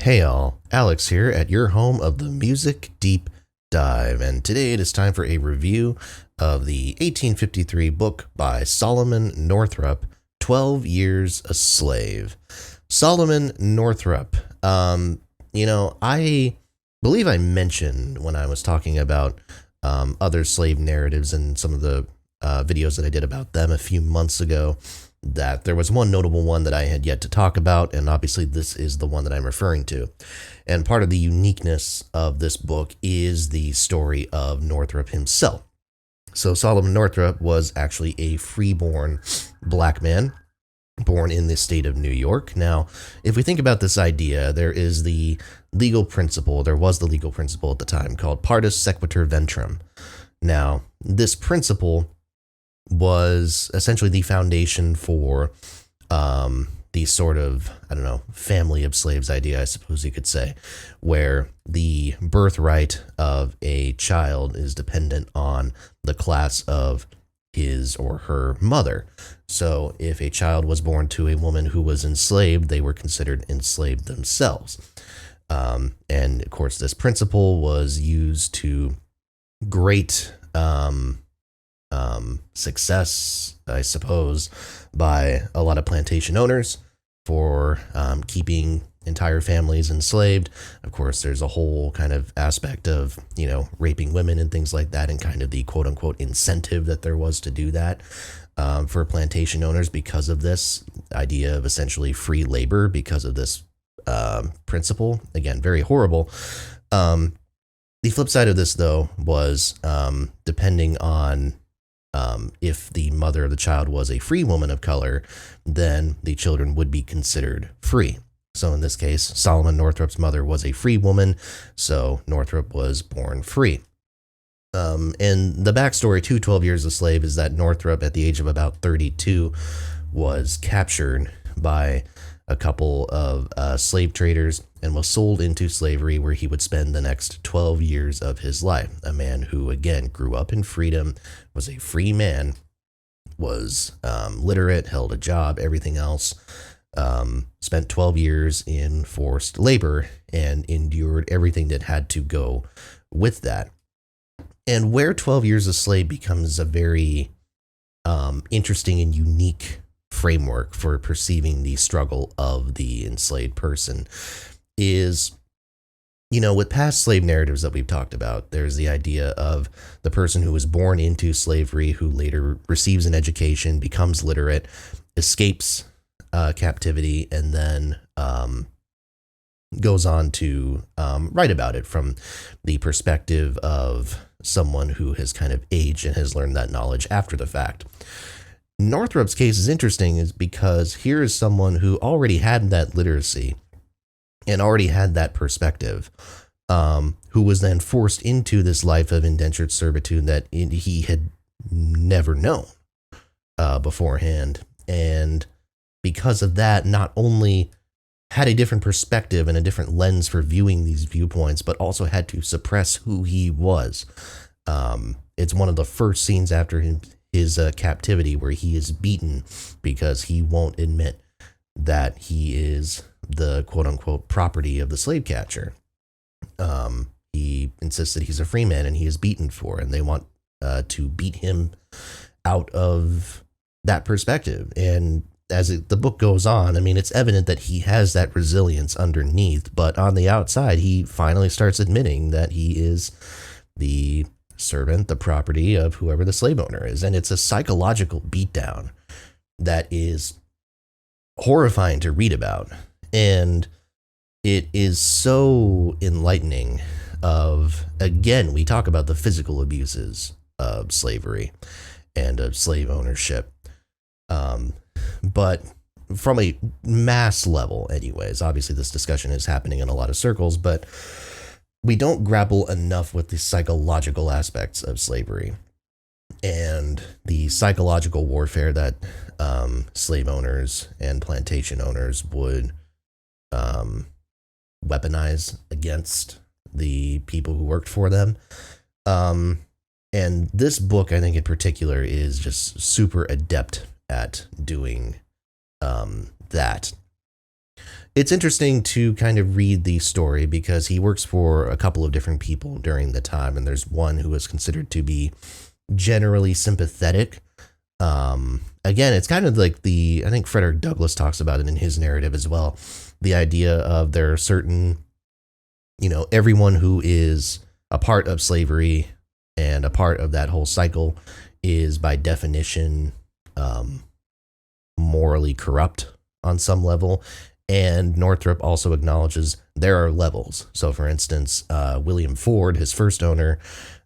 Hey all, Alex here at your home of the Music Deep Dive, and today it is time for a review of the 1853 book by Solomon Northrup, 12 Years a Slave. Solomon Northrup, I believe I mentioned when I was talking about other slave narratives and some of the videos that I did about them a few months ago, that there was one notable one that I had yet to talk about, and obviously this is the one that I'm referring to. And part of the uniqueness of this book is the story of Northrup himself. So Solomon Northrup was actually a freeborn black man born in the state of New York. Now, if we think about this idea, there was the legal principle at the time called partus sequitur ventrum. Now, this principle was essentially the foundation for the sort of, family of slaves idea, I suppose you could say, where the birthright of a child is dependent on the class of his or her mother. So if a child was born to a woman who was enslaved, they were considered enslaved themselves. And of course, this principle was used to great success, I suppose, by a lot of plantation owners for keeping entire families enslaved. Of course, there's a whole kind of aspect of, raping women and things like that, and kind of the quote unquote incentive that there was to do that for plantation owners because of this idea of essentially free labor, because of this principle. Again, very horrible. The flip side of this, though, was depending on if the mother of the child was a free woman of color, then the children would be considered free. So in this case, Solomon Northrup's mother was a free woman, so Northrup was born free. And the backstory to 12 Years a Slave is that Northrup, at the age of about 32, was captured by a couple of slave traders and was sold into slavery, where he would spend the next 12 years of his life. A man who, again, grew up in freedom, was a free man, was literate, held a job, everything else, spent 12 years in forced labor and endured everything that had to go with that. And where 12 Years a Slave becomes a very interesting and unique framework for perceiving the struggle of the enslaved person is, with past slave narratives that we've talked about, there's the idea of the person who was born into slavery, who later receives an education, becomes literate, escapes captivity, and then goes on to write about it from the perspective of someone who has kind of aged and has learned that knowledge after the fact. Northrup's case is interesting is because here is someone who already had that literacy and already had that perspective, who was then forced into this life of indentured servitude that he had never known beforehand. And because of that, not only had a different perspective and a different lens for viewing these viewpoints, but also had to suppress who he was. It's one of the first scenes after his captivity where he is beaten because he won't admit that he is the quote-unquote property of the slave catcher. He insists that he's a free man and he is beaten for, and they want to beat him out of that perspective. And as the book goes on, it's evident that he has that resilience underneath, but on the outside, he finally starts admitting that he is the servant, the property of whoever the slave owner is. And it's a psychological beatdown that is horrifying to read about. And it is so enlightening again, we talk about the physical abuses of slavery and of slave ownership. But from a mass level, anyways, obviously this discussion is happening in a lot of circles, but we don't grapple enough with the psychological aspects of slavery and the psychological warfare that slave owners and plantation owners would weaponize against the people who worked for them. And this book, I think in particular, is just super adept at doing that. it's interesting to kind of read the story because he works for a couple of different people during the time, and there's one who is considered to be generally sympathetic. Again, it's kind of like I think Frederick Douglass talks about it in his narrative as well. The idea of there are certain, everyone who is a part of slavery and a part of that whole cycle is by definition morally corrupt on some level. And Northrup also acknowledges there are levels. So, for instance, William Ford, his first owner,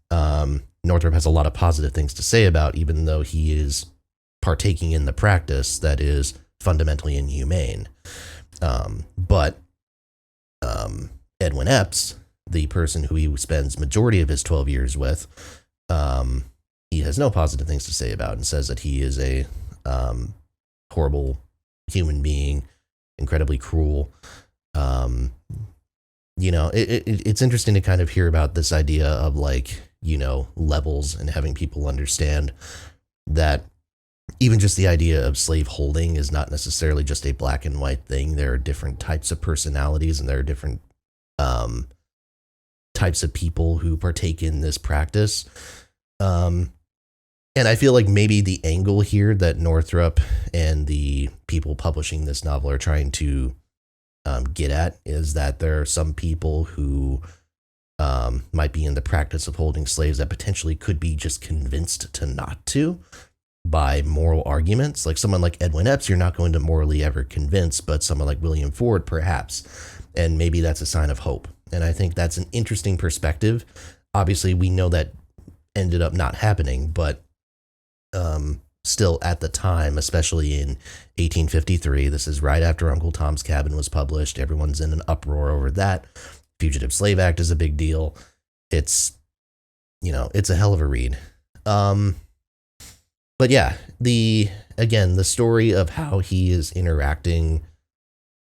Northrup has a lot of positive things to say about, even though he is partaking in the practice that is fundamentally inhumane. But Edwin Epps, the person who he spends majority of his 12 years with, he has no positive things to say about, and says that he is a horrible human being, incredibly cruel. It's interesting to kind of hear about this idea of levels, and having people understand that even just the idea of slave holding is not necessarily just a black and white thing. There are different types of personalities, and there are different types of people who partake in this practice. And I feel like maybe the angle here that Northrup and the people publishing this novel are trying to get at is that there are some people who might be in the practice of holding slaves that potentially could be just convinced to not to by moral arguments. Like someone like Edwin Epps, you're not going to morally ever convince, but someone like William Ford, perhaps. And maybe that's a sign of hope. And I think that's an interesting perspective. Obviously, we know that ended up not happening, but still at the time, especially in 1853, this is right after Uncle Tom's Cabin was published. Everyone's in an uproar over that. Fugitive Slave Act is a big deal. It's a hell of a read. But yeah, the story of how he is interacting,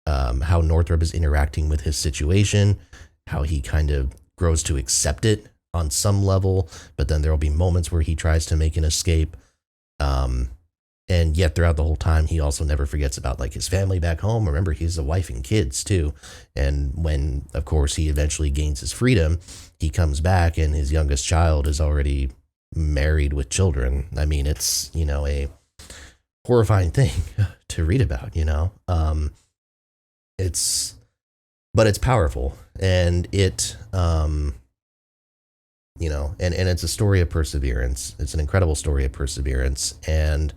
how Northrup is interacting with his situation, how he kind of grows to accept it on some level, but then there will be moments where he tries to make an escape. And yet throughout the whole time, he also never forgets about his family back home. Remember, he has a wife and kids too. And when, of course, he eventually gains his freedom, he comes back and his youngest child is already married with children. I mean, it's, a horrifying thing to read about, but it's powerful, and it, and it's a story of perseverance. It's an incredible story of perseverance. And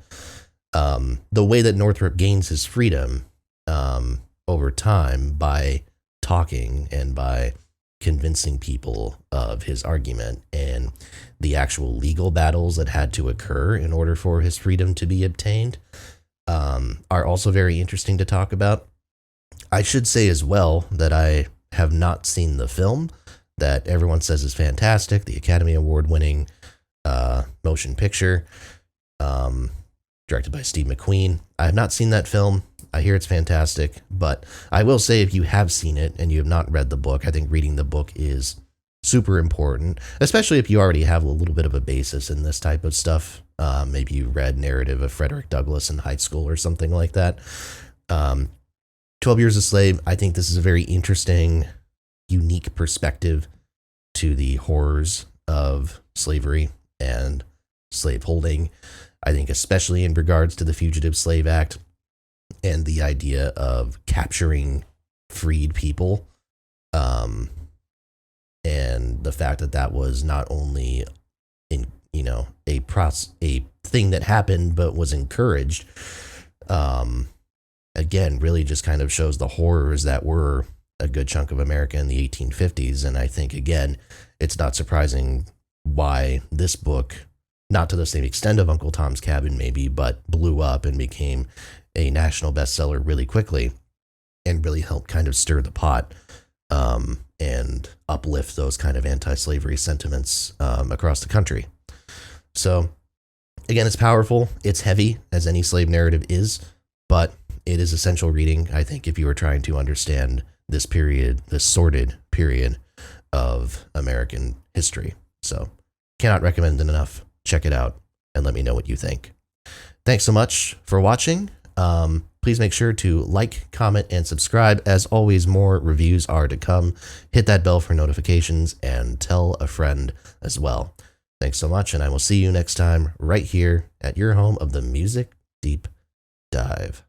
the way that Northrup gains his freedom over time by talking and by convincing people of his argument, and the actual legal battles that had to occur in order for his freedom to be obtained, are also very interesting to talk about. I should say as well that I have not seen the film that everyone says is fantastic, the Academy Award winning motion picture, directed by Steve McQueen. I have not seen that film. I hear it's fantastic, but I will say, if you have seen it and you have not read the book, I think reading the book is super important, especially if you already have a little bit of a basis in this type of stuff. Maybe you read Narrative of Frederick Douglass in high school or something like that. 12 Years a Slave, I think this is a very interesting, unique perspective to the horrors of slavery and slaveholding. I think especially in regards to the Fugitive Slave Act and the idea of capturing freed people, and the fact that that was not only a thing that happened but was encouraged. Again, really just kind of shows the horrors that were a good chunk of America in the 1850s. And I think, again, it's not surprising why this book, not to the same extent of Uncle Tom's Cabin maybe, but blew up and became a national bestseller really quickly, and really helped kind of stir the pot and uplift those kind of anti-slavery sentiments across the country. So, again, it's powerful. It's heavy, as any slave narrative is, but it is essential reading, I think, if you are trying to understand this period, this sordid period of American history. So, cannot recommend it enough. Check it out and let me know what you think. Thanks so much for watching. Please make sure to like, comment, and subscribe. As always, more reviews are to come. Hit that bell for notifications and tell a friend as well. Thanks so much, and I will see you next time right here at your home of the Music Deep Dive.